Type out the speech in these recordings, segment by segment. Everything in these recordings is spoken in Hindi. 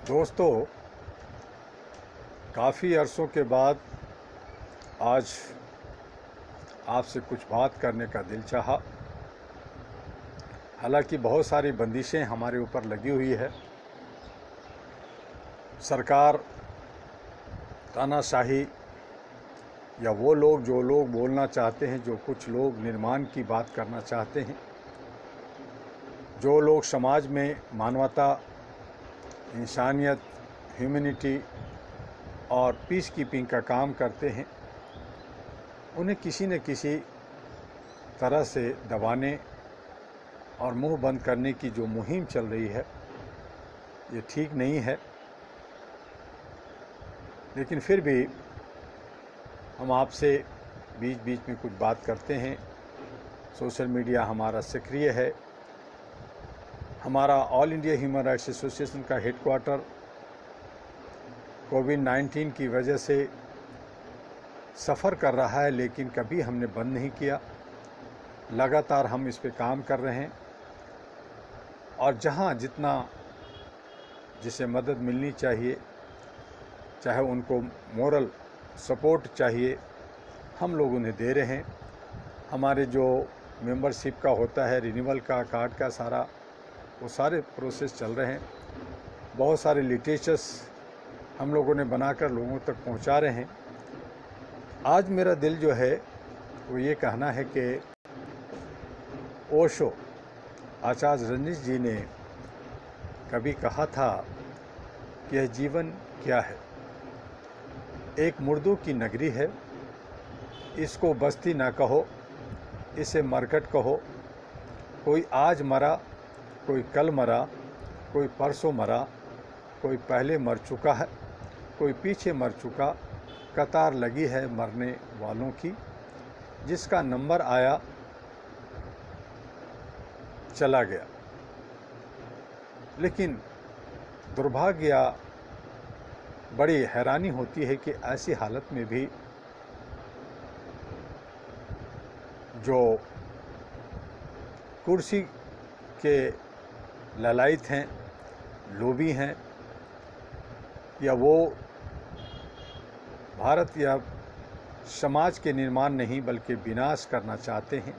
दोस्तों, काफ़ी अरसों के बाद आज आपसे कुछ बात करने का दिल चाहा। हालांकि बहुत सारी बंदिशें हमारे ऊपर लगी हुई है। सरकार, तानाशाही या वो लोग जो लोग बोलना चाहते हैं, जो कुछ लोग निर्माण की बात करना चाहते हैं, जो लोग समाज में मानवता, इंसानियत, ह्यूमैनिटी और पीस कीपिंग का काम करते हैं, उन्हें किसी न किसी तरह से दबाने और मुंह बंद करने की जो मुहिम चल रही है, ये ठीक नहीं है। लेकिन फिर भी हम आपसे बीच बीच में कुछ बात करते हैं। सोशल मीडिया हमारा सक्रिय है। हमारा all India human rights association का हेडक्वार्टर कोविड-19 की वजह से सफ़र कर रहा है, लेकिन कभी हमने बंद नहीं किया। लगातार हम इस पे काम कर रहे हैं और जहाँ जितना जिसे मदद मिलनी चाहिए, चाहे उनको मोरल सपोर्ट चाहिए, हम लोग उन्हें दे रहे हैं। हमारे जो मेंबरशिप का होता है, रिन्यूअल का, कार्ड का, वो सारे प्रोसेस चल रहे हैं। बहुत सारे लिटरेचर्स हम लोगों ने बनाकर लोगों तक पहुंचा रहे हैं। आज मेरा दिल जो है वो ये कहना है कि ओशो, आचार्य रजनीश जी ने कभी कहा था कि यह जीवन क्या है। एक मुर्दों की नगरी है, इसको बस्ती ना कहो, इसे मरकट कहो। कोई आज मरा, कोई कल मरा, कोई परसों मरा, कोई पहले मर चुका है, कोई पीछे मर चुका। कतार लगी है मरने वालों की, जिसका नंबर आया चला गया। लेकिन दुर्भाग्य या बड़ी हैरानी होती है कि ऐसी हालत में भी जो कुर्सी के ललायत हैं, लोभी हैं, या वो भारत या समाज के निर्माण नहीं बल्कि विनाश करना चाहते हैं,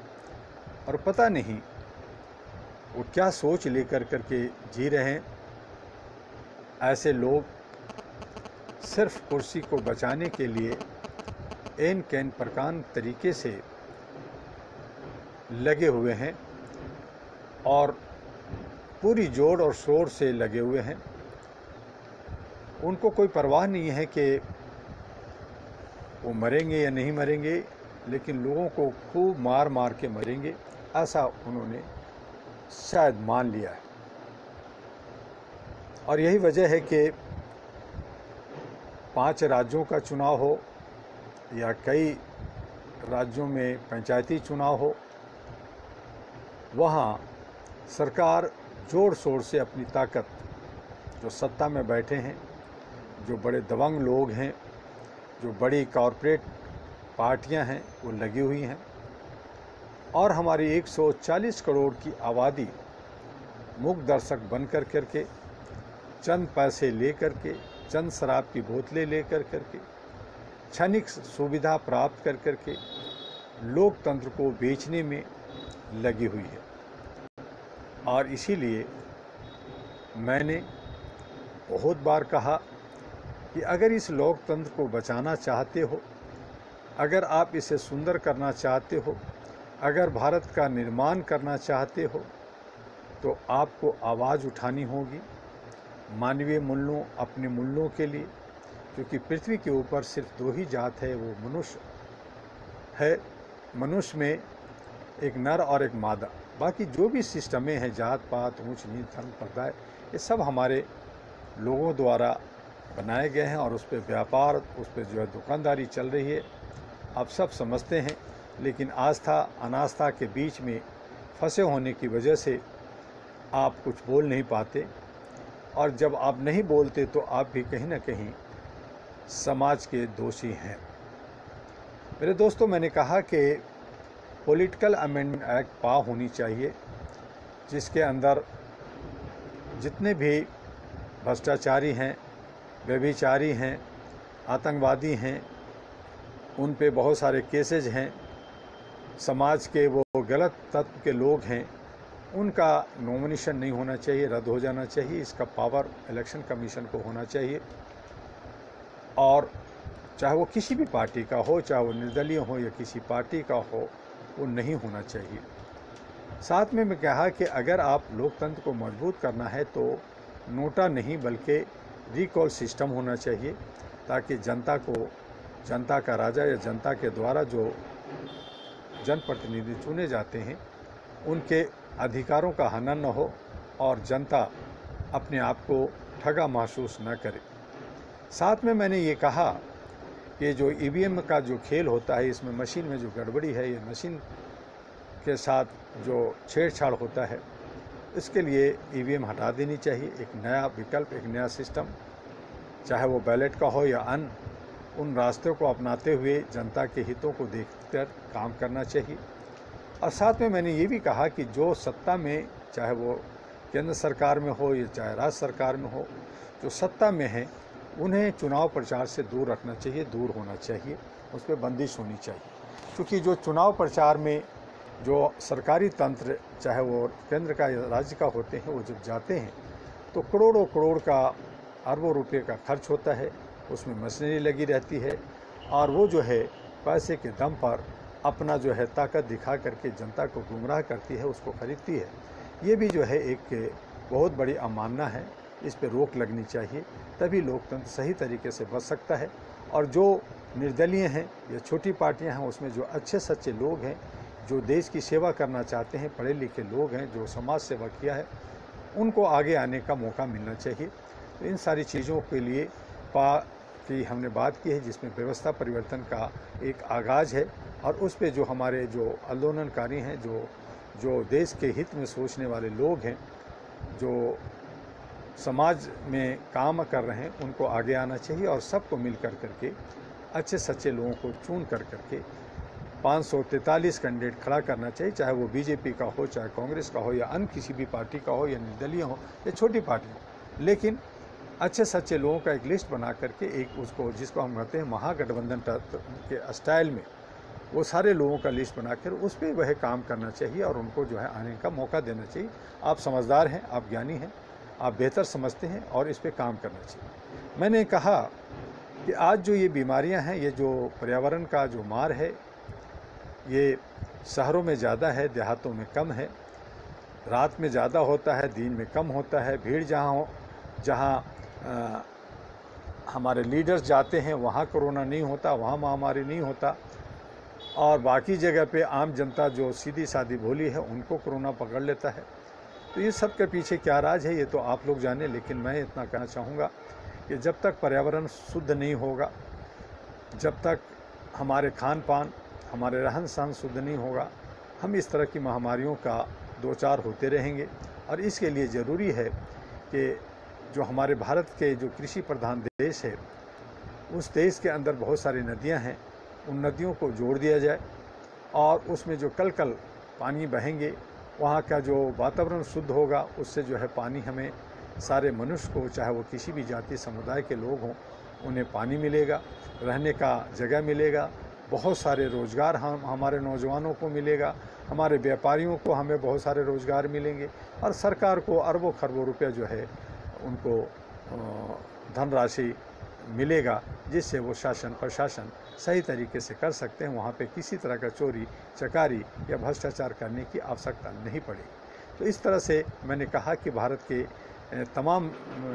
और पता नहीं वो क्या सोच लेकर करके जी रहे हैं। ऐसे लोग सिर्फ कुर्सी को बचाने के लिए एन कैन प्रकार तरीके से लगे हुए हैं और पूरी जोर और शोर से लगे हुए हैं। उनको कोई परवाह नहीं है कि वो मरेंगे या नहीं मरेंगे, लेकिन लोगों को खूब मार मार के मरेंगे, ऐसा उन्होंने शायद मान लिया है। और यही वजह है कि 5 राज्यों का चुनाव हो या कई राज्यों में पंचायती चुनाव हो, वहाँ सरकार जोर शोर से अपनी ताकत, जो सत्ता में बैठे हैं, जो बड़े दबंग लोग हैं, जो बड़ी कॉरपोरेट पार्टियां हैं, वो लगी हुई हैं। और हमारी 140 करोड़ की आबादी मूक दर्शक बन कर करके, चंद पैसे ले करके, चंद शराब की बोतलें ले कर करके, क्षणिक सुविधा प्राप्त कर करके लोकतंत्र को बेचने में लगी हुई है। और इसीलिए मैंने बहुत बार कहा कि अगर इस लोकतंत्र को बचाना चाहते हो, अगर आप इसे सुंदर करना चाहते हो, अगर भारत का निर्माण करना चाहते हो, तो आपको आवाज़ उठानी होगी मानवीय मूल्यों, अपने मूल्यों के लिए। क्योंकि पृथ्वी के ऊपर सिर्फ 2 ही जात है, वो मनुष्य है। मनुष्य में एक नर और एक मादा। बाकी जो भी सिस्टमें हैं, जात पात, ऊंच नीच, धर्म, संप्रदाय, ये सब हमारे लोगों द्वारा बनाए गए हैं और उस पर व्यापार, उस पर जो है दुकानदारी चल रही है, आप सब समझते हैं। लेकिन आस्था अनास्था के बीच में फंसे होने की वजह से आप कुछ बोल नहीं पाते, और जब आप नहीं बोलते तो आप भी कहीं ना कहीं समाज के दोषी हैं। मेरे दोस्तों, मैंने कहा कि पॉलिटिकल अमेंडमेंट एक्ट पास होनी चाहिए, जिसके अंदर जितने भी भ्रष्टाचारी हैं, व्यभिचारी हैं, आतंकवादी हैं, उन पे बहुत सारे केसेज हैं, समाज के वो गलत तत्व के लोग हैं, उनका नॉमिनेशन नहीं होना चाहिए, रद्द हो जाना चाहिए। इसका पावर इलेक्शन कमीशन को होना चाहिए, और चाहे वो किसी भी पार्टी का हो, चाहे वो निर्दलीय हो या किसी पार्टी का हो, वो नहीं होना चाहिए। साथ में मैं कहा कि अगर आप लोकतंत्र को मजबूत करना है तो नोटा नहीं बल्कि रिकॉल सिस्टम होना चाहिए, ताकि जनता को, जनता का राजा या जनता के द्वारा जो जनप्रतिनिधि चुने जाते हैं उनके अधिकारों का हनन न हो और जनता अपने आप को ठगा महसूस न करे। साथ में मैंने ये कहा कि जो ईवीएम का जो खेल होता है, इसमें मशीन में जो गड़बड़ी है, ये मशीन के साथ जो छेड़छाड़ होता है, इसके लिए ईवीएम हटा देनी चाहिए। एक नया विकल्प, एक नया सिस्टम, चाहे वो बैलेट का हो या अन्य, उन रास्तों को अपनाते हुए जनता के हितों को देखकर काम करना चाहिए। और साथ में मैंने ये भी कहा कि जो सत्ता में, चाहे वो केंद्र सरकार में हो या चाहे राज्य सरकार में हो, जो सत्ता में है उन्हें चुनाव प्रचार से दूर रखना चाहिए, दूर होना चाहिए, उस पर बंदिश होनी चाहिए। क्योंकि जो चुनाव प्रचार में जो सरकारी तंत्र, चाहे वो केंद्र का या राज्य का होते हैं, वो जब जाते हैं तो करोड़ों करोड़ का, अरबों रुपए का खर्च होता है, उसमें मशीनरी लगी रहती है, और वो जो है पैसे के दम पर अपना जो है ताकत दिखा करके जनता को गुमराह करती है, उसको खरीदती है। ये भी जो है एक बहुत बड़ी अवमानना है, इस पे रोक लगनी चाहिए, तभी लोकतंत्र सही तरीके से बच सकता है। और जो निर्दलीय हैं या छोटी पार्टियां हैं, उसमें जो अच्छे सच्चे लोग हैं, जो देश की सेवा करना चाहते हैं, पढ़े लिखे लोग हैं, जो समाज सेवा किया है, उनको आगे आने का मौका मिलना चाहिए। तो इन सारी चीज़ों के लिए की हमने बात की है, जिसमें व्यवस्था परिवर्तन का एक आगाज़ है, और उस पे जो हमारे जो आंदोलनकारी हैं, जो देश के हित में सोचने वाले लोग हैं, जो समाज में काम कर रहे हैं, उनको आगे आना चाहिए और सबको मिल कर करके अच्छे सच्चे लोगों को चुन कर करके 543 कैंडिडेट खड़ा करना चाहिए, चाहे वो बीजेपी का हो, चाहे कांग्रेस का हो, या अन्य किसी भी पार्टी का हो, या निर्दलीय हो या छोटी पार्टी हो, लेकिन अच्छे सच्चे लोगों का एक लिस्ट बना करके, एक उसको जिसको हम कहते हैं महागठबंधन के स्टाइल में, वो सारे लोगों का लिस्ट बनाकर उस पर वह काम करना चाहिए और उनको जो है आने का मौका देना चाहिए। आप समझदार हैं, आप ज्ञानी हैं, आप बेहतर समझते हैं, और इस पे काम करना चाहिए। मैंने कहा कि आज जो ये बीमारियां हैं, ये जो पर्यावरण का जो मार है, ये शहरों में ज़्यादा है, देहातों में कम है। रात में ज़्यादा होता है, दिन में कम होता है। भीड़ जहाँ हमारे लीडर्स जाते हैं वहाँ कोरोना नहीं होता, वहाँ महामारी नहीं होता, और बाकी जगह पे आम जनता जो सीधी सादी भोली है उनको कोरोना पकड़ लेता है। तो ये सब के पीछे क्या राज है, ये तो आप लोग जाने, लेकिन मैं इतना कहना चाहूँगा कि जब तक पर्यावरण शुद्ध नहीं होगा, जब तक हमारे खान पान, हमारे रहन सहन शुद्ध नहीं होगा, हम इस तरह की महामारियों का दो चार होते रहेंगे। और इसके लिए ज़रूरी है कि जो हमारे भारत के जो कृषि प्रधान देश है, उस देश के अंदर बहुत सारी नदियां हैं, उन नदियों को जोड़ दिया जाए, और उसमें जो कल कल पानी बहेंगे, वहाँ का जो वातावरण शुद्ध होगा, उससे जो है पानी हमें सारे मनुष्य को, चाहे वो किसी भी जाति समुदाय के लोग हों, उन्हें पानी मिलेगा, रहने का जगह मिलेगा, बहुत सारे रोज़गार हमारे नौजवानों को मिलेगा, हमारे व्यापारियों को हमें बहुत सारे रोज़गार मिलेंगे, और सरकार को अरबों खरबों रुपया जो है उनको धनराशि मिलेगा, जिससे वो शासन प्रशासन सही तरीके से कर सकते हैं। वहाँ पे किसी तरह का चोरी चकारी या भ्रष्टाचार करने की आवश्यकता नहीं पड़ेगी। तो इस तरह से मैंने कहा कि भारत के तमाम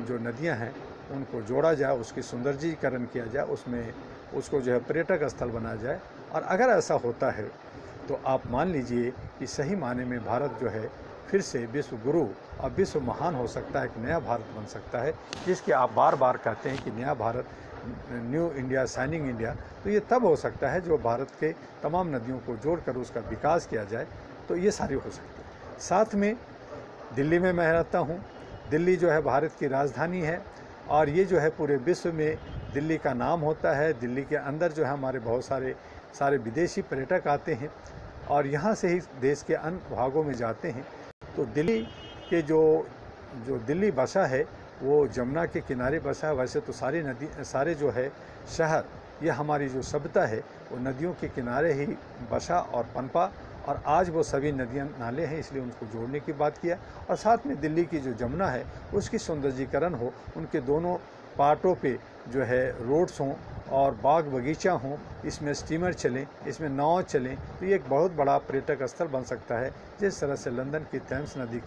जो नदियाँ हैं उनको जोड़ा जाए, उसकी सौंदर्यीकरण किया जाए, उसमें उसको जो है पर्यटक स्थल बनाया जाए। और अगर ऐसा होता है तो आप मान लीजिए कि सही मायने में भारत जो है फिर से विश्व गुरु और विश्व महान हो सकता है, एक नया भारत बन सकता है, जिसके आप बार बार कहते हैं कि नया Bharat, new India, shining India. तो ये तब हो सकता है जो भारत के तमाम नदियों को जोड़कर उसका विकास किया जाए, तो ये सारी हो सकती है। साथ में दिल्ली में मैं रहता हूँ, दिल्ली जो है भारत की राजधानी है, और ये जो है पूरे विश्व में दिल्ली का नाम होता है। दिल्ली के अंदर जो है हमारे बहुत सारे विदेशी पर्यटक आते हैं, और यहाँ से ही देश के अन्य भागों में जाते हैं। तो दिल्ली के जो दिल्ली बसा है, वो जमुना के किनारे बसा है। वैसे तो सारी नदी, सारे जो है शहर, ये हमारी जो सभ्यता है वो नदियों के किनारे ही बसा और पनपा, और आज वो सभी नदियाँ नाले हैं, इसलिए उनको जोड़ने की बात किया। और साथ में दिल्ली की जो जमुना है उसकी सौंदर्यीकरण हो, उनके दोनों पार्टों पे जो है रोड्स हों और बाग बगीचा हों, इसमें स्टीमर चलें, इसमें नाव चलें, तो ये एक बहुत बड़ा पर्यटक स्थल बन सकता है। जिस तरह से लंदन की थेम्स नदी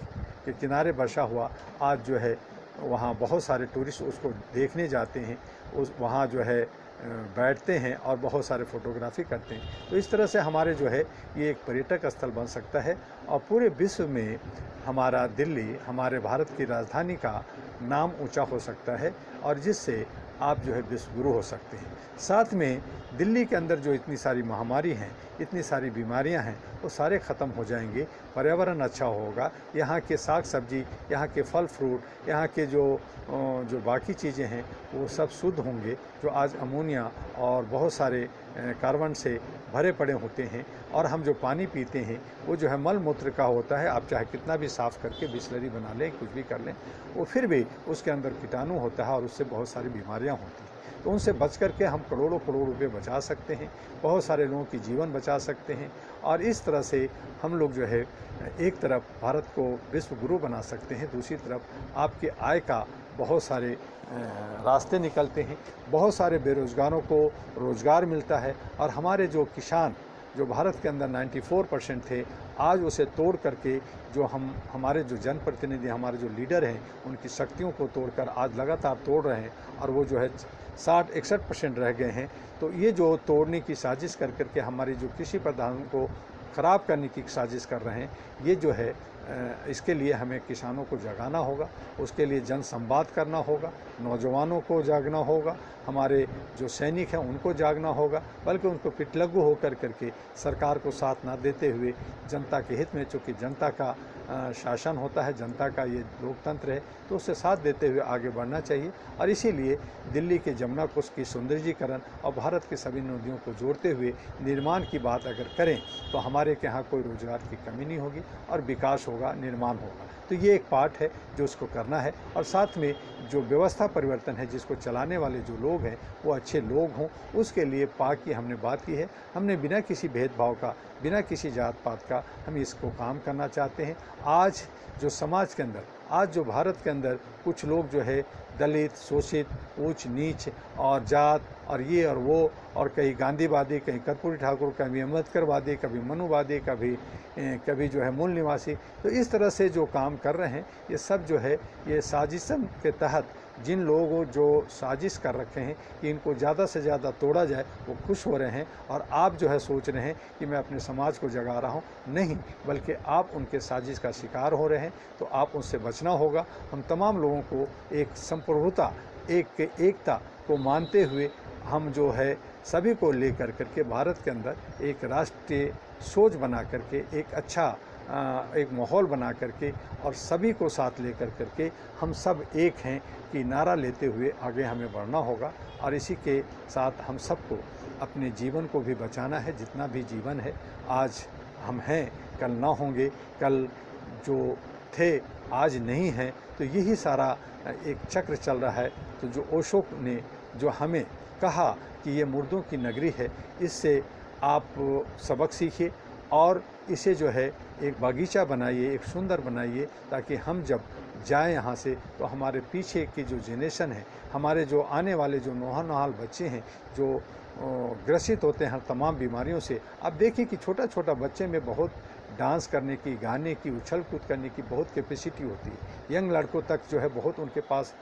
के किनारे बसा हुआ आज जो है वहाँ बहुत सारे टूरिस्ट उसको देखने जाते हैं, उस वहाँ जो है बैठते हैं और बहुत सारे फोटोग्राफी करते हैं। तो इस तरह से हमारे जो है ये एक पर्यटक स्थल बन सकता है और पूरे विश्व में हमारा दिल्ली, हमारे भारत की राजधानी का नाम ऊंचा हो सकता है और जिससे आप जो है विश्व गुरु हो सकते हैं। साथ में दिल्ली के अंदर जो इतनी सारी महामारी हैं, इतनी सारी बीमारियां हैं, वो सारे ख़त्म हो जाएंगे, पर्यावरण अच्छा होगा, यहाँ के साग सब्जी, यहाँ के फल फ्रूट, यहाँ के जो बाकी चीज़ें हैं वो सब शुद्ध होंगे। जो आज अमोनिया और बहुत सारे कार्बन से भरे पड़े होते हैं, और हम जो पानी पीते हैं वो जो है मल मूत्र का होता है। आप चाहे कितना भी साफ़ करके बिस्लरी बना लें, कुछ भी कर लें, वो फिर भी उसके अंदर कीटाणु होता है और उससे बहुत सारी बीमारियां होती हैं। तो उनसे बच करके हम करोड़ों करोड़ रुपए बचा सकते हैं, बहुत सारे लोगों की जीवन बचा सकते हैं, और इस तरह से हम लोग जो है एक तरफ भारत को विश्व गुरु बना सकते हैं, दूसरी तरफ आपके आय का बहुत सारे रास्ते निकलते हैं, बहुत सारे बेरोज़गारों को रोज़गार मिलता है, और हमारे जो किसान जो भारत के अंदर 94% थे, आज उसे तोड़ करके जो हमारे जो जनप्रतिनिधि, हमारे जो लीडर हैं, उनकी शक्तियों को तोड़कर आज लगातार तोड़ रहे हैं, और वो जो है 60-61% रह गए हैं। तो ये जो तोड़ने की साजिश कर करके हमारी जो कृषि प्रधान को ख़राब करने की साजिश कर रहे हैं, ये जो है इसके लिए हमें किसानों को जगाना होगा, उसके लिए जन संवाद करना होगा, नौजवानों को जागना होगा, हमारे जो सैनिक हैं उनको जागना होगा, बल्कि उनको पिटलग्गू होकर करके सरकार को साथ ना देते हुए जनता के हित में, चूँकि जनता का शासन होता है, जनता का ये लोकतंत्र है, तो उससे साथ देते हुए आगे बढ़ना चाहिए। और इसीलिए दिल्ली के जमुना कोष की सौंदर्यीकरण और भारत की सभी नदियों को जोड़ते हुए निर्माण की बात अगर करें तो हमारे यहाँ कोई रोजगार की कमी नहीं होगी और विकास होगा, निर्माण होगा। तो ये एक पार्ट है जो उसको करना है, और साथ में जो व्यवस्था परिवर्तन है, जिसको चलाने वाले जो लोग हैं वो अच्छे लोग हों, उसके लिए पाक की हमने बात की है। हमने बिना किसी भेदभाव का, बिना किसी जात पात का हम इसको काम करना चाहते हैं। आज जो समाज के अंदर, आज जो भारत के अंदर कुछ लोग जो है दलित, शोषित, ऊंच नीच और जात और ये और वो, और कहीं गांधीवादी, कहीं कर्पूरी ठाकुर, कभी अम्बेडकरवादी, कभी मनुवादी, कभी जो है मूल निवासी, तो इस तरह से जो काम कर रहे हैं, ये सब जो है ये साजिशन के तहत जिन लोगों जो साजिश कर रखे हैं कि इनको ज़्यादा से ज़्यादा तोड़ा जाए, वो खुश हो रहे हैं। और आप जो है सोच रहे हैं कि मैं अपने समाज को जगा रहा हूँ, नहीं, बल्कि आप उनके साजिश का शिकार हो रहे हैं। तो आप उनसे बचना होगा। हम तमाम लोगों को एक संप्रभुता, एकता को मानते हुए हम जो है सभी को लेकर करके भारत के अंदर एक राष्ट्रीय सोच बना करके, एक अच्छा एक माहौल बना करके और सभी को साथ लेकर करके हम सब एक हैं कि नारा लेते हुए आगे हमें बढ़ना होगा। और इसी के साथ हम सबको अपने जीवन को भी बचाना है। जितना भी जीवन है, आज हम हैं, कल ना होंगे, कल जो थे आज नहीं हैं, तो यही सारा एक चक्र चल रहा है। तो जो ओशो ने जो हमें कहा कि ये मुर्दों की नगरी है, इससे आप सबक सीखिए और इसे जो है एक बागीचा बनाइए, एक सुंदर बनाइए, ताकि हम जब जाएं यहाँ से तो हमारे पीछे की जो जनरेशन है, हमारे जो आने वाले जो नौहाल बच्चे हैं, जो ग्रसित होते हैं तमाम बीमारियों से। आप देखिए कि छोटा छोटा बच्चे में बहुत डांस करने की, गाने की, उछल कूद करने की बहुत कैपेसिटी होती है। यंग लड़कों तक जो है बहुत उनके पास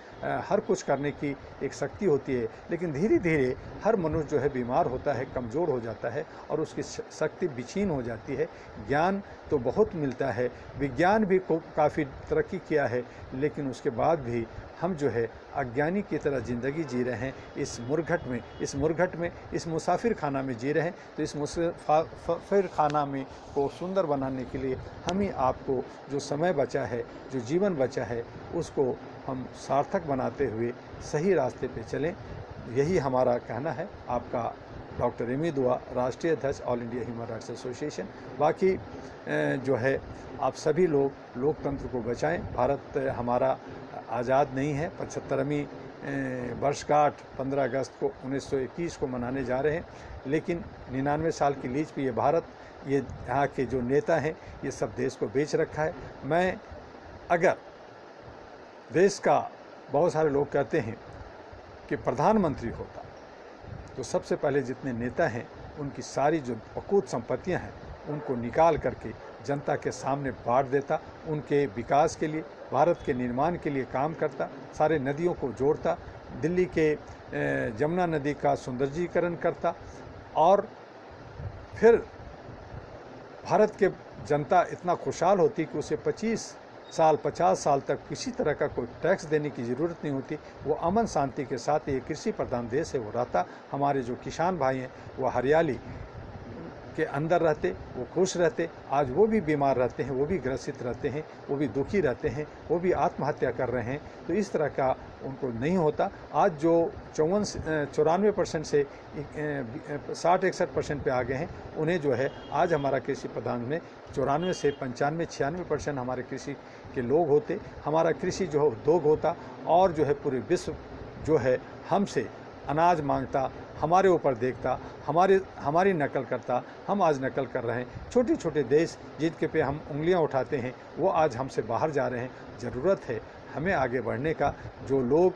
हर कुछ करने की एक शक्ति होती है, लेकिन धीरे धीरे हर मनुष्य जो है बीमार होता है, कमज़ोर हो जाता है और उसकी शक्ति विछीन हो जाती है। ज्ञान तो बहुत मिलता है, विज्ञान भी काफ़ी तरक्की किया है, लेकिन उसके बाद भी हम जो है अज्ञानी की तरह ज़िंदगी जी रहे हैं। इस मुरघट में इस मुसाफिर खाना में जी रहे हैं। तो इस मुसाफिर खाना में को सुंदर बनाने के लिए हम ही आपको जो समय बचा है, जो जीवन बचा है, उसको हम सार्थक बनाते हुए सही रास्ते पे चलें। यही हमारा कहना है। आपका डॉक्टर एमी दुआ, राष्ट्रीय अध्यक्ष all India human rights association. बाकी जो है आप सभी लोग लोकतंत्र को बचाएं। भारत हमारा आज़ाद नहीं है। 75वीं वर्षगांठ 15 अगस्त को 1921 को मनाने जा रहे हैं, लेकिन 99 साल की लीज पे ये भारत, ये यहाँ के जो नेता हैं, ये सब देश को बेच रखा है। मैं अगर देश का, बहुत सारे लोग कहते हैं कि प्रधानमंत्री होता तो सबसे पहले जितने नेता हैं उनकी सारी जो अकूत संपत्तियां हैं उनको निकाल करके जनता के सामने बांट देता, उनके विकास के लिए, भारत के निर्माण के लिए काम करता, सारे नदियों को जोड़ता, दिल्ली के जमुना नदी का सौंदर्यीकरण करता, और फिर भारत के जनता इतना खुशहाल होती कि उसे 50 साल तक किसी तरह का कोई टैक्स देने की ज़रूरत नहीं होती। वो अमन शांति के साथ, ये कृषि प्रधान देश है, वो रहता। हमारे जो किसान भाई हैं वो हरियाली के अंदर रहते, वो खुश रहते। आज वो भी बीमार रहते हैं, वो भी ग्रसित रहते हैं, वो भी दुखी रहते हैं, वो भी आत्महत्या कर रहे हैं। तो इस तरह का उनको नहीं होता। आज जो 94% से 60-61% पे आ गए हैं, उन्हें जो है आज हमारा कृषि प्रधान में 94 से 95-96% हमारे कृषि के लोग होते, हमारा कृषि जो है उद्योग होता, और जो है पूरे विश्व जो है हमसे अनाज मांगता, हमारे ऊपर देखता, हमारी नकल करता। हम आज नकल कर रहे हैं। छोटे छोटे देश जिनके पे हम उंगलियां उठाते हैं वो आज हमसे बाहर जा रहे हैं। ज़रूरत है हमें आगे बढ़ने का। जो लोग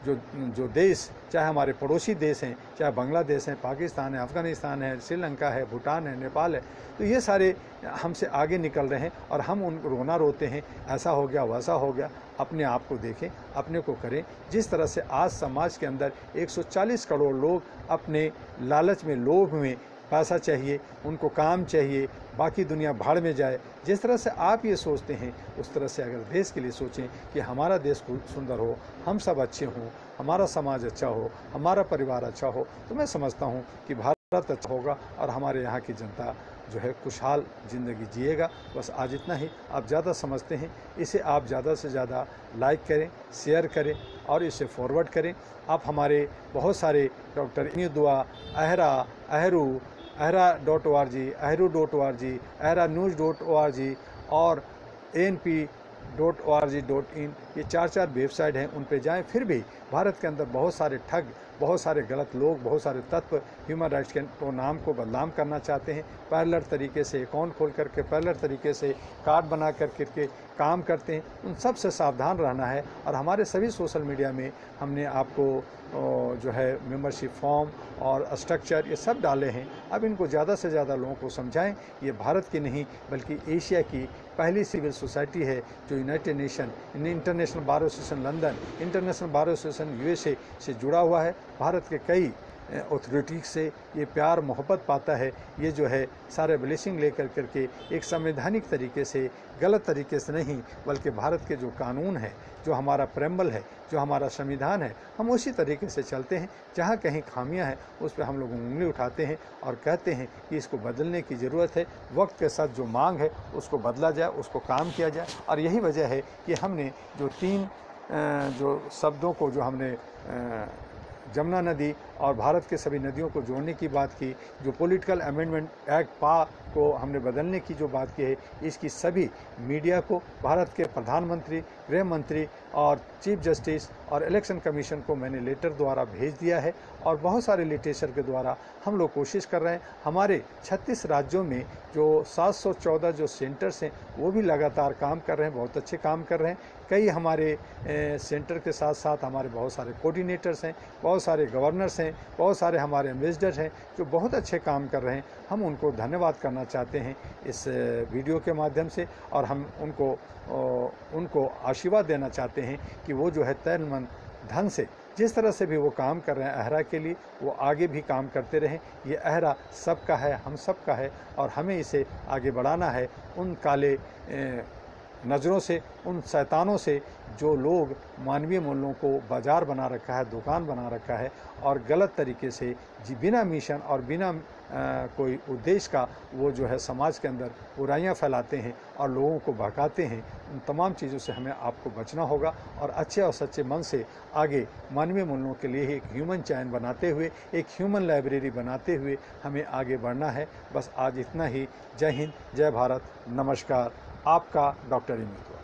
जो देश, चाहे हमारे पड़ोसी देश हैं, चाहे बांग्लादेश है, पाकिस्तान है, अफ़गानिस्तान है, श्रीलंका है, भूटान है, नेपाल है, तो ये सारे हमसे आगे निकल रहे हैं और हम उनको रोना रोते हैं, ऐसा हो गया वैसा हो गया। अपने आप को देखें, अपने को करें। जिस तरह से आज समाज के अंदर 140 करोड़ लोग अपने लालच में, लोभ में, पैसा चाहिए, उनको काम चाहिए, बाकी दुनिया भाड़ में जाए, जिस तरह से आप ये सोचते हैं उस तरह से अगर देश के लिए सोचें कि हमारा देश सुंदर हो, हम सब अच्छे हों, हमारा समाज अच्छा हो, हमारा परिवार अच्छा हो, तो मैं समझता हूँ कि भारत अच्छा होगा और हमारे यहाँ की जनता जो है खुशहाल ज़िंदगी जिएगा। बस आज इतना ही। आप ज़्यादा समझते हैं, इसे आप ज़्यादा से ज़्यादा लाइक करें, शेयर करें और इसे फॉरवर्ड करें। आप हमारे बहुत सारे डॉक्टर एमी दुआ, अहरा, अहरू, ahra.org, ahru.org, ahranews.org और anp.org.in, ये 4 वेबसाइट हैं, उन पे जाएं। फिर भी भारत के अंदर बहुत सारे ठग, बहुत सारे गलत लोग, बहुत सारे तत्व ह्यूमन राइट्स के नाम को बदनाम करना चाहते हैं। पैरेलल तरीके से अकाउंट खोल करके, पैरेलल तरीके से कार्ड बना करके काम करते हैं। उन सब से सावधान रहना है। और हमारे सभी सोशल मीडिया में हमने आपको जो है मेंबरशिप फॉर्म और स्ट्रक्चर ये सब डाले हैं। अब इनको ज़्यादा से ज़्यादा लोगों को समझाएं। ये भारत की नहीं बल्कि एशिया की पहली सिविल सोसाइटी है जो United nation, international bar association London, international bar association USA से जुड़ा हुआ है। भारत के कई अथॉरिटी से ये प्यार मोहब्बत पाता है। ये जो है सारे ब्लेसिंग लेकर करके एक संवैधानिक तरीके से, गलत तरीके से नहीं, बल्कि भारत के जो कानून है, जो हमारा प्रेम्बल है, जो हमारा संविधान है, हम उसी तरीके से चलते हैं। जहाँ कहीं खामियां हैं उस पर हम लोग उंगली उठाते हैं और कहते हैं कि इसको बदलने की ज़रूरत है। वक्त के साथ जो मांग है उसको बदला जाए, उसको काम किया जाए। और यही वजह है कि हमने जो 3 जो शब्दों को, जो हमने जमुना नदी और भारत के सभी नदियों को जोड़ने की बात की, जो पॉलिटिकल अमेंडमेंट एक्ट पा को हमने बदलने की जो बात की है, इसकी सभी मीडिया को, भारत के प्रधानमंत्री, गृह मंत्री और चीफ जस्टिस और इलेक्शन कमीशन को मैंने लेटर द्वारा भेज दिया है। और बहुत सारे लिटरेचर के द्वारा हम लोग कोशिश कर रहे हैं। हमारे 36 राज्यों में जो 714 जो सेंटर्स हैं वो भी लगातार काम कर रहे हैं, बहुत अच्छे काम कर रहे हैं। कई हमारे सेंटर के साथ साथ हमारे बहुत सारे कोऑर्डिनेटर्स हैं, बहुत सारे गवर्नर्स हैं, बहुत सारे हमारे एम्बेसडर हैं जो बहुत अच्छे काम कर रहे हैं। हम उनको धन्यवाद करना चाहते हैं इस वीडियो के माध्यम से, और हम उनको आशीर्वाद देना चाहते हैं कि वो जो है तन मन धन से जिस तरह से भी वो काम कर रहे हैं अहरा के लिए, वो आगे भी काम करते रहें। ये अहरा सबका है, हम सबका है और हमें इसे आगे बढ़ाना है। उन काले नज़रों से, उन शैतानों से जो लोग मानवीय मूल्यों को बाजार बना रखा है, दुकान बना रखा है और गलत तरीके से बिना मिशन और बिना कोई उद्देश्य का वो जो है समाज के अंदर बुराइयां फैलाते हैं और लोगों को भड़काते हैं, उन तमाम चीज़ों से हमें आपको बचना होगा और अच्छे और सच्चे मन से आगे मानवीय मूल्यों के लिए एक ह्यूमन चैन बनाते हुए, एक ह्यूमन लाइब्रेरी बनाते हुए हमें आगे बढ़ना है। बस आज इतना ही। जय हिंद, जय भारत, नमस्कार। आपका डॉक्टर इमोतो।